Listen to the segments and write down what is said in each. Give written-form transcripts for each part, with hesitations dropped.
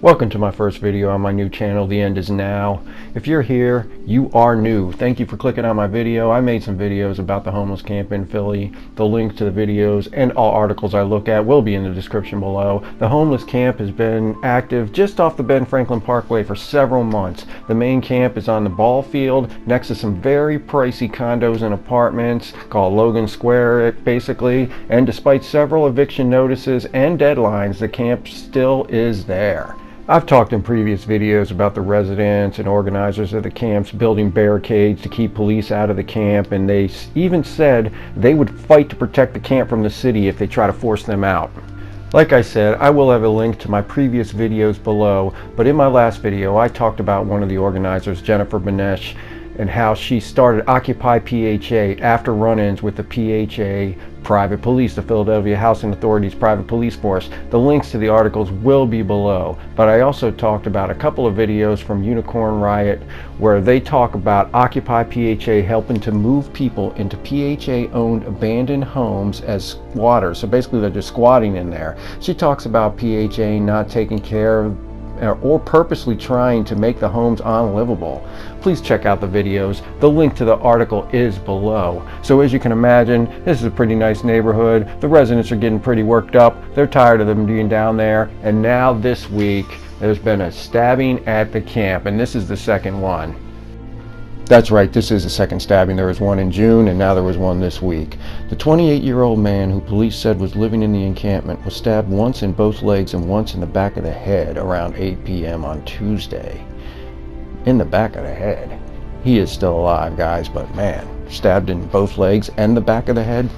Welcome to my first video on my new channel, The End Is Now. If you're here, you are new. Thank you for clicking on my video. I made some videos about the homeless camp in Philly. The link to the videos and all articles I look at will be in the description below. The homeless camp has been active just off the Ben Franklin Parkway for several months. The main camp is on the ball field next to some very pricey condos and apartments called Logan Square, basically. And despite several eviction notices and deadlines, the camp still is there. I've talked in previous videos about the residents and organizers of the camps building barricades to keep police out of the camp, and they even said they would fight to protect the camp from the city if they try to force them out. Like I said, I will have a link to my previous videos below, but in my last video I talked about one of the organizers, Jennifer Benesh, and how she started Occupy PHA after run-ins with the PHA private police, the Philadelphia Housing Authority's private police force. The links to the articles will be below, but I also talked about a couple of videos from Unicorn Riot where they talk about Occupy PHA helping to move people into PHA-owned abandoned homes as squatters. So basically they're just squatting in there. She talks about PHA not taking care of or purposely trying to make the homes unlivable. Please check out the videos. The link to the article is below. So as you can imagine, this is a pretty nice neighborhood. The residents are getting pretty worked up. They're tired of them being down there. And now this week, there's been a stabbing at the camp, and this is the second one. That's right, this is the second stabbing. There was one in June, and now there was one this week. The 28-year-old man who police said was living in the encampment was stabbed once in both legs and once in the back of the head around 8 p.m. on Tuesday. In the back of the head. He is still alive, guys, but man, stabbed in both legs and the back of the head.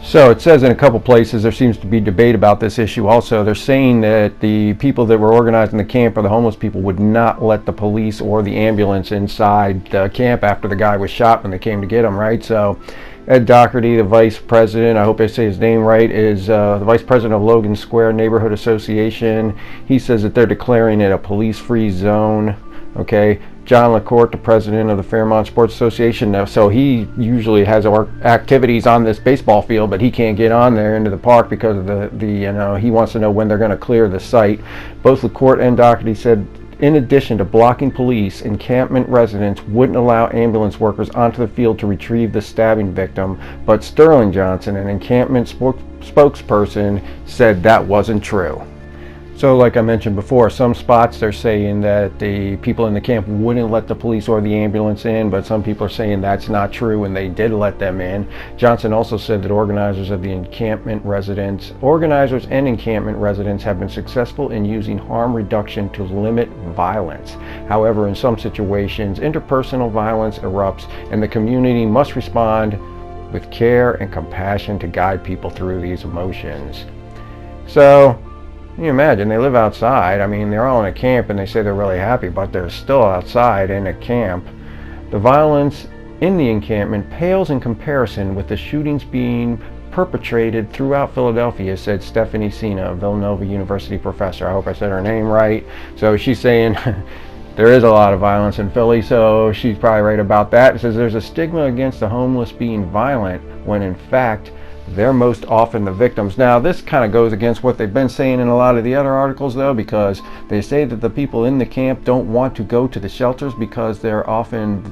So it says in a couple places there seems to be debate about this issue also. They're saying that the people that were organizing the camp, or the homeless people, would not let the police or the ambulance inside the camp after the guy was shot when they came to get him, right? So Ed Doherty, the vice president, I hope I say his name right, is the vice president of Logan Square Neighborhood Association. He says that they're declaring it a police-free zone, okay? John LaCourte, the president of the Fairmont Sports Association, so he usually has activities on this baseball field, but he can't get on there into the park because of he wants to know when they're going to clear the site. Both LaCourte and Doherty said, in addition to blocking police, encampment residents wouldn't allow ambulance workers onto the field to retrieve the stabbing victim, but Sterling Johnson, an encampment spokesperson, said that wasn't true. So like I mentioned before, some spots they're saying that the people in the camp wouldn't let the police or the ambulance in, but some people are saying that's not true and they did let them in. Johnson also said that organizers and encampment residents have been successful in using harm reduction to limit violence. However, in some situations, interpersonal violence erupts and the community must respond with care and compassion to guide people through these emotions. So, can you imagine, they live outside. I mean, they're all in a camp and they say they're really happy, but they're still outside in a camp. The violence in the encampment pales in comparison with the shootings being perpetrated throughout Philadelphia, said Stephanie Sina, a Villanova University professor. I hope I said her name right. So she's saying there is a lot of violence in Philly, so she's probably right about that. It says there's a stigma against the homeless being violent when in fact they're most often the victims. Now this kind of goes against what they've been saying in a lot of the other articles though, because they say that the people in the camp don't want to go to the shelters because they're often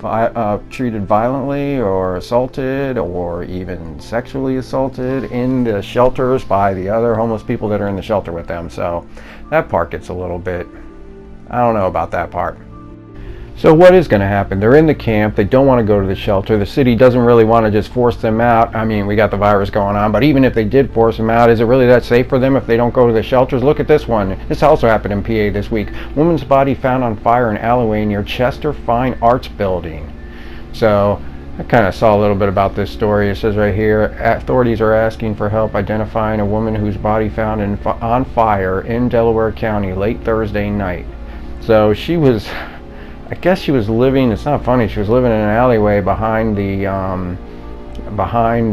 treated violently or assaulted or even sexually assaulted in the shelters by the other homeless people that are in the shelter with them. So that part gets a little bit, I don't know about that part. So what is going to happen? They're in the camp. They don't want to go to the shelter. The city doesn't really want to just force them out. I mean, we got the virus going on, but even if they did force them out, is it really that safe for them if they don't go to the shelters? Look at this one. This also happened in PA this week. Woman's body found on fire in alleyway near Chester Fine Arts Building. So I kind of saw a little bit about this story. It says right here, authorities are asking for help identifying a woman whose body found on fire in Delaware County late Thursday night. So she was, I guess she was living, it's not funny, she was living in an alleyway behind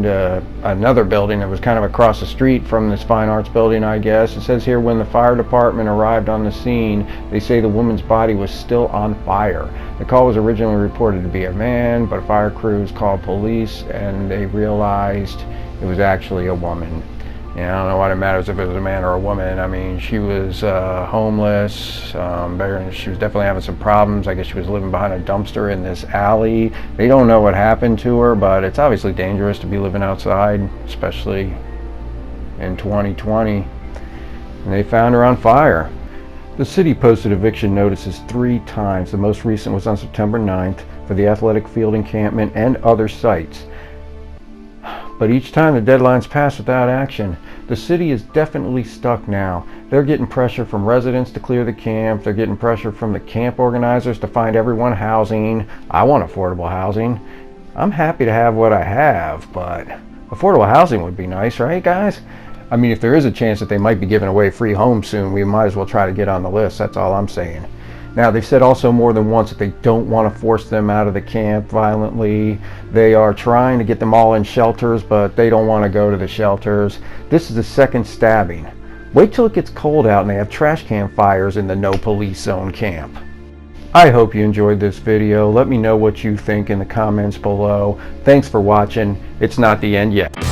another building that was kind of across the street from this fine arts building, I guess. It says here, when the fire department arrived on the scene, they say the woman's body was still on fire. The call was originally reported to be a man, but fire crews called police and they realized it was actually a woman. You know, I don't know what it matters if it was a man or a woman. I mean, she was homeless. She was definitely having some problems. I guess she was living behind a dumpster in this alley. They don't know what happened to her, but it's obviously dangerous to be living outside, especially in 2020. And they found her on fire. The city posted eviction notices 3 times. The most recent was on September 9th for the athletic field encampment and other sites. But each time the deadlines pass without action. The city is definitely stuck now. They're getting pressure from residents to clear the camp. They're getting pressure from the camp organizers to find everyone housing. I want affordable housing. I'm happy to have what I have, but affordable housing would be nice, right, guys? I mean, if there is a chance that they might be giving away free homes soon, we might as well try to get on the list. That's all I'm saying. Now, they've said also more than once that they don't want to force them out of the camp violently. They are trying to get them all in shelters, but they don't want to go to the shelters. This is the second stabbing. Wait till it gets cold out and they have trash can fires in the no police zone camp. I hope you enjoyed this video. Let me know what you think in the comments below. Thanks for watching. It's not the end yet.